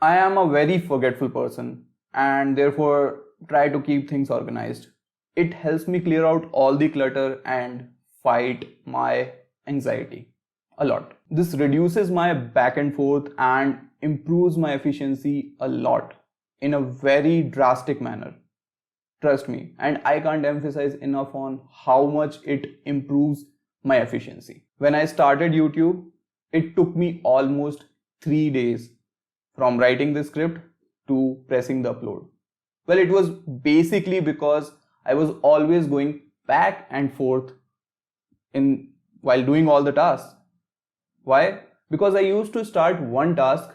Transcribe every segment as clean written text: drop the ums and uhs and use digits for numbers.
I am a very forgetful person and therefore try to keep things organized. It helps me clear out all the clutter and fight my anxiety a lot. This reduces my back and forth and improves my efficiency a lot in a very drastic manner. Trust me, and I can't emphasize enough on how much it improves my efficiency. When I started YouTube, it took me almost 3 days from writing the script to pressing the upload. Well, it was basically because I was always going back and forth in while doing all the tasks. Why? Because I used to start one task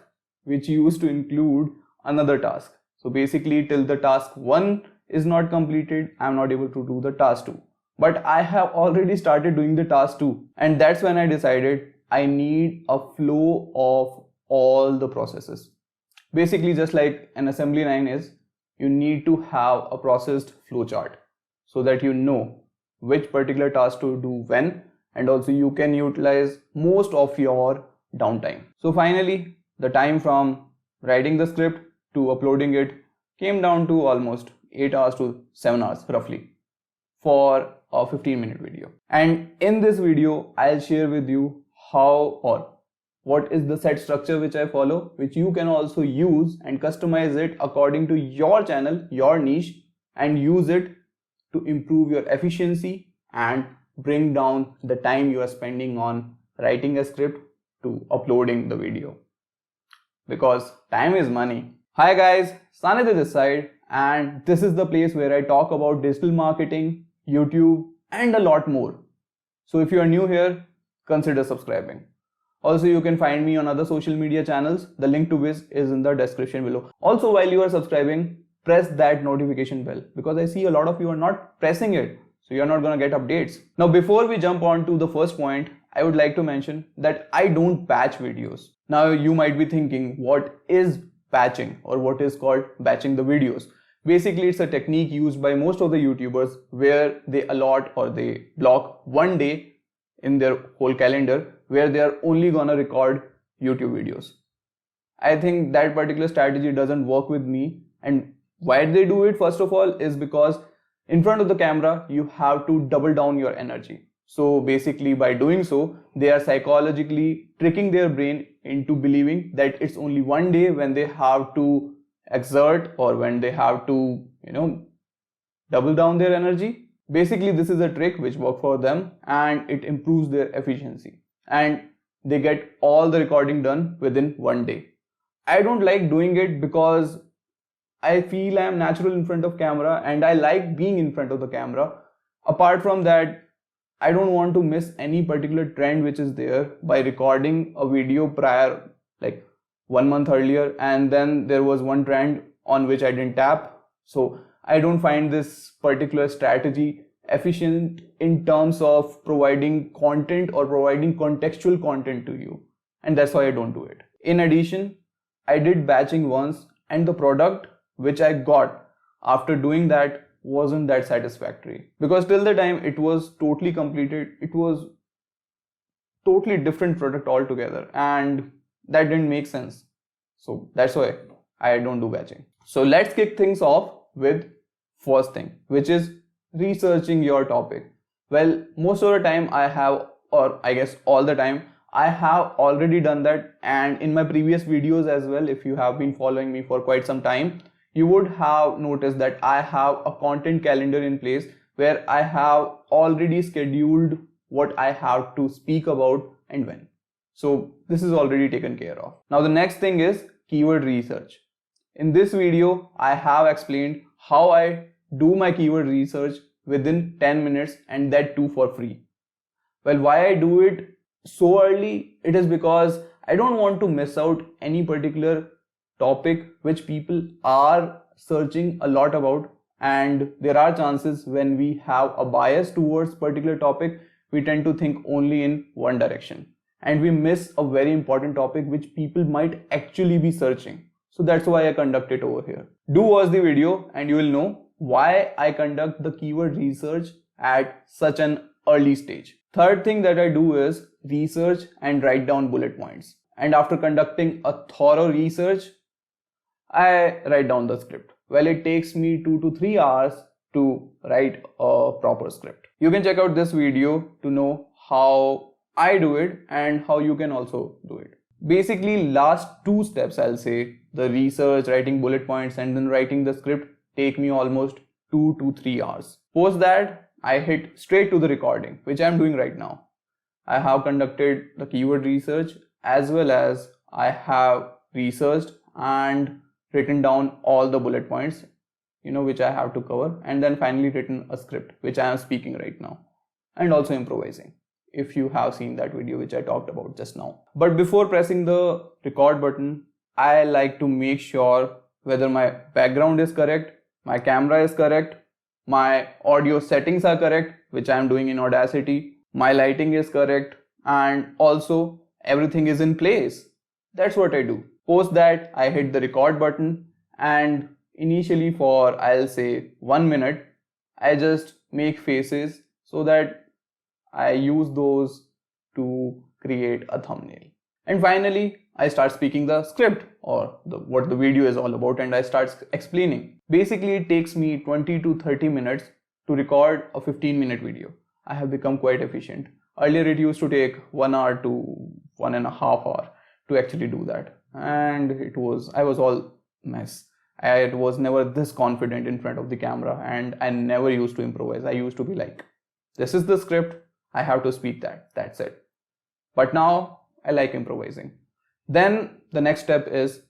which used to include another task. So basically till the task 1 is not completed, I am not able to do the task 2. But I have already started doing the task 2, and that's when I decided I need a flow of all the processes. Basically, just like an assembly line is, you need to have a processed flowchart so that you know which particular task to do when, and also you can utilize most of your downtime. So finally, the time from writing the script to uploading it came down to almost 8 hours to 7 hours roughly for a 15-minute video. And in this video, I'll share with you how or what is the set structure which I follow, which you can also use and customize it according to your channel, your niche, and use it to improve your efficiency and bring down the time you are spending on writing a script to uploading the video. Because time is money. Hi guys, Sanidhya this side, and this is the place where I talk about digital marketing, YouTube, and a lot more. So if you are new here, consider subscribing. Also, you can find me on other social media channels. The link to which is in the description below. Also, while you are subscribing, press that notification bell because I see a lot of you are not pressing it. So you're not going to get updates. Now, before we jump on to the first point, I would like to mention that I don't batch videos. Now, you might be thinking, what is batching or what is called batching the videos? Basically, it's a technique used by most of the YouTubers where they allot or they block one day in their whole calendar where they are only gonna record YouTube videos. I think that particular strategy doesn't work with me, and why they do it first of all is because in front of the camera you have to double down your energy. So basically by doing so, they are psychologically tricking their brain into believing that it's only one day when they have to exert or when they have to, double down their energy. Basically, this is a trick which works for them and it improves their efficiency. And they get all the recording done within one day. I don't like doing it because I feel I am natural in front of camera and I like being in front of the camera. Apart from that, I don't want to miss any particular trend which is there by recording a video prior, like 1 month earlier, and then there was one trend on which I didn't tap. So I don't find this particular strategy efficient in terms of providing content or providing contextual content to you, and that's why I don't do it. In addition, I did batching once and the product which I got after doing that wasn't that satisfactory because till the time it was totally completed, it was totally different product altogether and that didn't make sense. So that's why I don't do batching. So let's kick things off with first thing, which is researching your topic. Well, most of the time I have, or I guess all the time, I have already done that, and in my previous videos as well, if you have been following me for quite some time, you would have noticed that I have a content calendar in place where I have already scheduled what I have to speak about and when. So this is already taken care of. Now the next thing is keyword research. In this video, I have explained how I do my keyword research within 10 minutes and that too for free. Well, why I do it so early? It is because I don't want to miss out any particular topic which people are searching a lot about, and there are chances when we have a bias towards particular topic, we tend to think only in one direction and we miss a very important topic which people might actually be searching. So that's why I conduct it over here. Do watch the video and you will know why I conduct the keyword research at such an early stage. Third thing that I do is research and write down bullet points. And after conducting a thorough research, I write down the script. Well, it takes me 2 to 3 hours to write a proper script. You can check out this video to know how I do it and how you can also do it. Basically, last two steps, I'll say, the research, writing bullet points, and then writing the script, take me almost 2 to 3 hours. Post that, I hit straight to the recording, which I'm doing right now. I have conducted the keyword research as well as I have researched and written down all the bullet points, which I have to cover, and then finally written a script, which I am speaking right now, and also improvising, if you have seen that video which I talked about just now. But before pressing the record button, I like to make sure whether my background is correct, my camera is correct, my audio settings are correct, which I am doing in Audacity, my lighting is correct, and also everything is in place. That's what I do. Post that, I hit the record button, and initially for, I'll say, 1 minute, I just make faces so that I use those to create a thumbnail. And finally, I start speaking the script or what the video is all about, and I start explaining. Basically, it takes me 20 to 30 minutes to record a 15-minute video. I have become quite efficient. Earlier, it used to take 1 hour to 1.5 hours to actually do that. And I was all mess. I was never this confident in front of the camera, and I never used to improvise. I used to be like, this is the script, I have to speak that, that's it. But now I like improvising. Then the next step is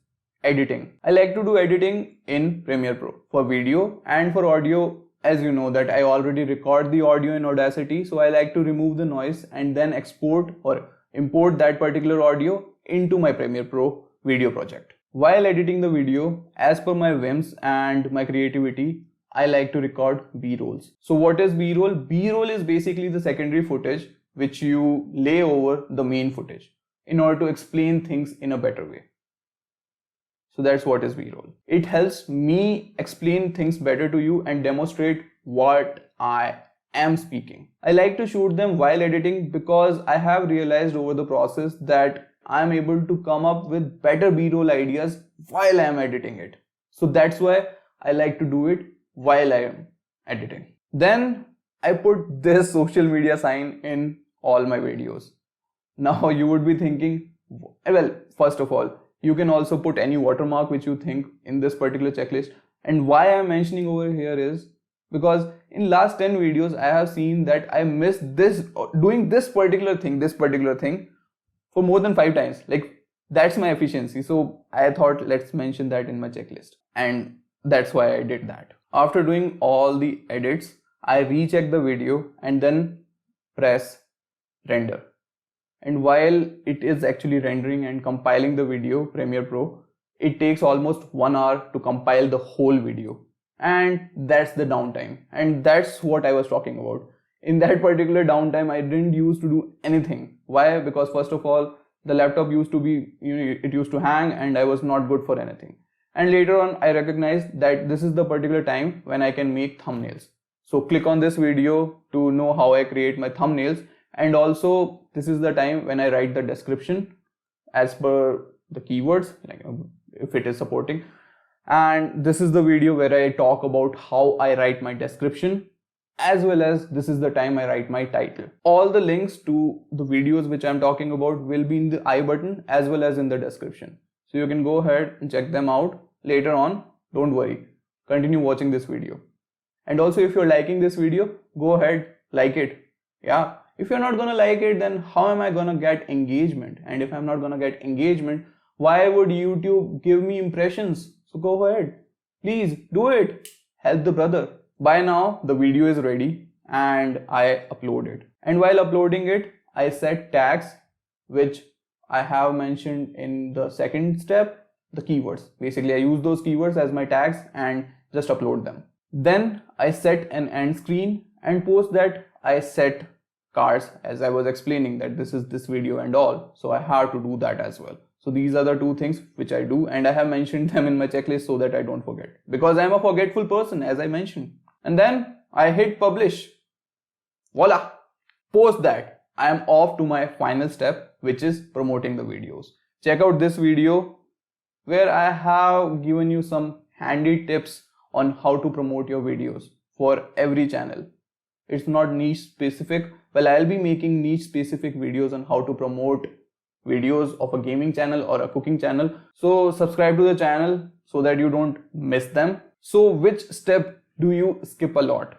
editing. I like to do editing in Premiere Pro for video, and for audio, as you know that I already record the audio in Audacity, so I like to remove the noise and then export or import that particular audio into my Premiere Pro video project. While editing the video, as per my whims and my creativity, I like to record B-rolls. So what is B-roll? B-roll is basically the secondary footage which you lay over the main footage in order to explain things in a better way. So that's what is B-roll. It helps me explain things better to you and demonstrate what I am speaking. I like to shoot them while editing because I have realized over the process that I am able to come up with better B-roll ideas while I am editing it. So that's why I like to do it while I am editing. Then I put this social media sign in all my videos. Now you would be thinking, well, first of all, you can also put any watermark which you think in this particular checklist. And why I'm mentioning over here is because in last 10 videos, I have seen that I missed doing this particular thing for more than 5 times. Like, that's my efficiency. So I thought, let's mention that in my checklist. And that's why I did that. After doing all the edits, I recheck the video and then press render. And while it is actually rendering and compiling the video, Premiere Pro, it takes almost 1 hour to compile the whole video. And that's the downtime. And that's what I was talking about. In that particular downtime, I didn't used to do anything. Why? Because first of all, the laptop used to be, it used to hang and I was not good for anything. And later on, I recognized that this is the particular time when I can make thumbnails. So click on this video to know how I create my thumbnails. And also, this is the time when I write the description as per the keywords, like if it is supporting. And this is the video where I talk about how I write my description, as well as this is the time I write my title. All the links to the videos which I'm talking about will be in the I button as well as in the description. So you can go ahead and check them out later on. Don't worry. Continue watching this video. And also, if you're liking this video, go ahead, like it. Yeah. If you're not gonna like it, then how am I gonna get engagement? And if I'm not gonna get engagement, why would YouTube give me impressions? So go ahead. Please do it. Help the brother. By now, the video is ready and I upload it. And while uploading it, I set tags, which I have mentioned in the second step, the keywords. Basically, I use those keywords as my tags and just upload them. Then I set an end screen, and post that I set cards, as I was explaining that this is this video and all. So I have to do that as well. So these are the 2 things which I do, and I have mentioned them in my checklist so that I don't forget, because I'm a forgetful person, as I mentioned. And then I hit publish. Voila! Post that, I am off to my final step, which is promoting the videos. Check out this video where I have given you some handy tips on how to promote your videos for every channel. It's not niche specific. Well, I'll be making niche specific videos on how to promote videos of a gaming channel or a cooking channel. So subscribe to the channel so that you don't miss them. So which step do you skip a lot?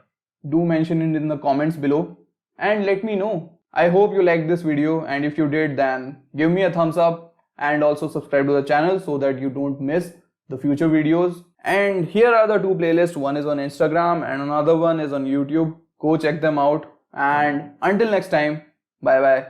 Do mention it in the comments below and let me know. I hope you liked this video, and if you did, then give me a thumbs up and also subscribe to the channel so that you don't miss the future videos. And here are the two playlists. One is on Instagram and another one is on YouTube. Go check them out. And until next time, bye bye.